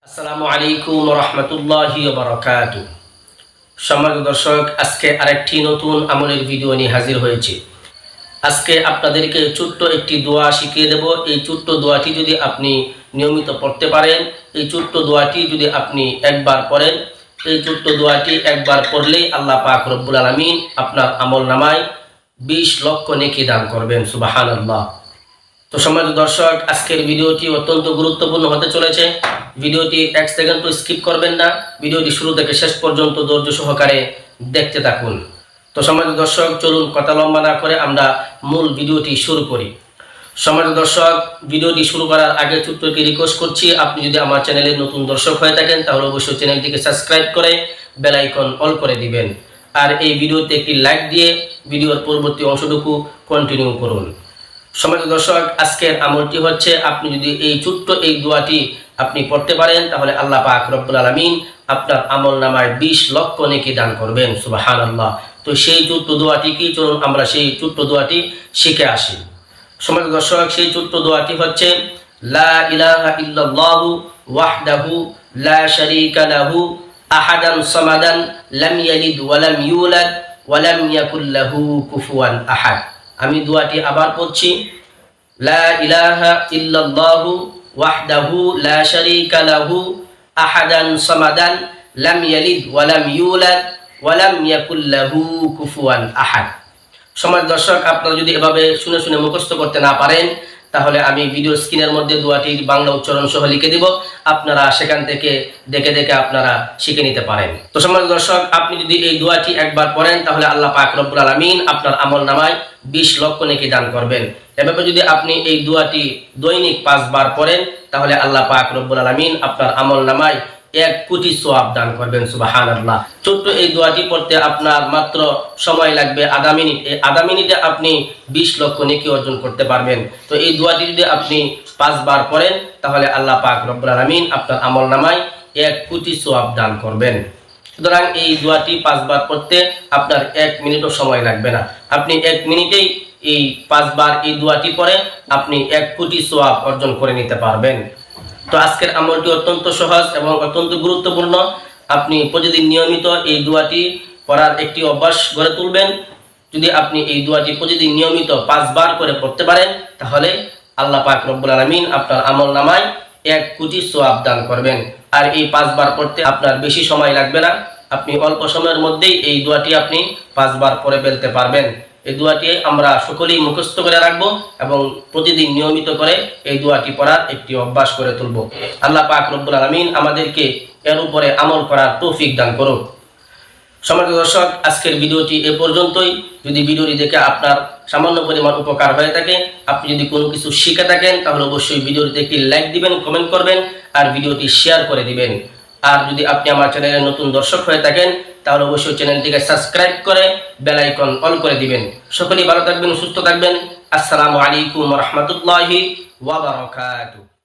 আসসালামু আলাইকুম রহমতুল্লাহি ওয়া বারাকাতুহু। সম্মানিত দর্শক, আজকে আরেকটি নতুন আমলের ভিডিও নিয়ে হাজির হয়েছে। আজকে আপনাদেরকে ছোট্ট একটি দোয়া শিখিয়ে দেব। এই ছোট্ট দোয়াটি যদি আপনি নিয়মিত পড়তে পারেন, এই ছোট্ট দোয়াটি যদি আপনি একবার পড়েন, এই ছোট্ট দোয়াটি একবার পড়লেই আল্লাহ পাক রব্বুল আলামিন আপনার আমল নামায় 20 লক্ষ নেকি দান করবেন। সুবহানাল্লাহ। তো সম্মানিত দর্শক, আজকের ভিডিওটি অত্যন্ত গুরুত্বপূর্ণ হতে চলেছে। ভিডিওটি 1 সেকেন্ড তো স্কিপ করবেন না, ভিডিওটি শুরু থেকে শেষ পর্যন্ত ধৈর্য সহকারে দেখতে থাকুন। তো সম্মানিত দর্শক, চলুন কথা লম্বা না করে আমরা মূল ভিডিওটি শুরু করি। সম্মানিত দর্শক, ভিডিওটি শুরু করার আগে ছোট্ট একটি রিকোয়েস্ট করছি, আপনি যদি আমার চ্যানেলের নতুন দর্শক হয়ে থাকেন তাহলে অবশ্যই চ্যানেলটিকে সাবস্ক্রাইব করে বেল আইকন অল করে দিবেন। আর এই ভিডিওতে একটি লাইক দিয়ে ভিডিওর পরবর্তী অংশটুকু কন্টিনিউ করুন। সম্মানিত দর্শক, আজকের আমলটি হচ্ছে, আপনি যদি এই ছোট্ট এই দোয়াটি আপনি পড়তে পারেন তাহলে আল্লাহ পাক রব্বুল আলামিন আপনার আমল নামায় 20 লক্ষ নেকি দান করবেন। সুবহানাল্লাহ। তো সেই ছোট্ট দোয়াটি কি, চলুন আমরা সেই ছোট্ট দোয়াটি শিখে আসি। সম্মানিত দর্শক, সেই ছোট্ট দোয়াটি হচ্ছে লা ইলাহা ইল্লাল্লাহু ওয়াহদাহু লা শারীকা লাহু আহাদান সামাদান লাম ইয়ালিদ ওয়া লাম ইউলাদ ওয়া লাম ইয়াকুল লাহু কুফুয়ান আহাদ। আমি দোয়াটি আবার পড়ছি, লা ইলাহা ইল্লাল্লাহু ওয়াহদাহু লা শারীকা লাহু আহাদান সামাদান লাম ইয়ালিদ ওয়া লাম ইউলাদ ওয়া লাম ইয়াকুল লাহু কুফুয়ান আহাদ। সম্মানিত দর্শক, আপনারা যদি এভাবে শুনে শুনে মুখস্থ করতে না পারেন তাহলে আমি ভিডিও স্ক্রিনের মধ্যে দোয়াটির বাংলা উচ্চারণ সহ লিখে দিব, আপনারা সেখান থেকে দেখে দেখে আপনারা শিখে নিতে পারেন। তো সম্মানিত দর্শক, আপনি যদি এই দোয়াটি একবার পড়েন তাহলে আল্লাহ পাক রব্বুল আলামিন আপনার আমল নামায় 20 লক্ষ নেকি দান করবেন। এভাবে যদি আপনি এই দোয়াটি দৈনিক 5 বার পড়েন তাহলে আল্লাহ পাক রব্বুল আলামিন আপনার আমল নামায় 1 কোটি সওয়াব দান করবেন। সুবহানাল্লাহ। ছোট্ট এই দোয়াটি পড়তে আপনার মাত্র সময় লাগবে আধা মিনিট। এই আধা মিনিটে আপনি 20 লক্ষ নেকি অর্জন করতে পারবেন। তো এই দোয়াটি যদি আপনি 5 বার পড়েন তাহলে আল্লাহ পাক রব্বুল আলামিন আপনার আমল নামায় 1 কোটি সওয়াব দান করবেন। সুতরাং এই দোয়াটি 5 বার পড়তে আপনার 1 মিনিটও সময় লাগবে না। আপনি 1 মিনিটেই এই 5 বার এই দোয়াটি পড়ে আপনি 1 কোটি সওয়াব অর্জন করে নিতে পারবেন। তো আজকের আমলটি অত্যন্ত সহজ এবং অত্যন্ত গুরুত্বপূর্ণ। আপনি প্রতিদিন নিয়মিত এই দোয়াটি পড়ার একটি অভ্যাস গড়ে তুলবেন। যদি আপনি এই দোয়াটি প্রতিদিন নিয়মিত 5 বার করে পড়তে পারেন তাহলে আল্লাহ পাক রব্বুল আলামিন আপনার আমল নামায় 1 কোটি সওয়াব দান করবেন। আর এই 5 বার পড়তে আপনার বেশি সময় লাগবে না, আপনি অল্প সময়ের মধ্যেই এই দোয়াটি আপনি 5 বার পড়ে ফেলতে পারবেন। এই দোয়াটি আমরা সকলেই মুখস্থ করে রাখবো এবং প্রতিদিন নিয়মিত করে এই দোয়াটি পড়ার একটি অভ্যাস করে তুলব। আল্লাহ পাক রব্বুল আলামিন আমাদেরকে এর উপরে আমল করার তৌফিক দান করুন। সম্মানিত দর্শক, আজকের ভিডিওটি এ পর্যন্তই। যদি ভিডিওটি দেখে আপনার সামান্য পরিমাণ উপকার হয়ে থাকে, আপনি যদি কোনো কিছু শিখে থাকেন তাহলে অবশ্যই ভিডিওটিতে একটি লাইক দিবেন, কমেন্ট করবেন আর ভিডিওটি শেয়ার করে দিবেন। আর যদি আপনি আমার চ্যানেলের নতুন দর্শক হয়ে থাকেন তাহলে অবশ্যই চ্যানেলটিকে সাবস্ক্রাইব করে বেল আইকন অল করে দিবেন। সকলেই ভালো থাকবেন, সুস্থ থাকবেন। আসসালামু আলাইকুম ওয়া রাহমাতুল্লাহি ওয়া বারাকাতুহু।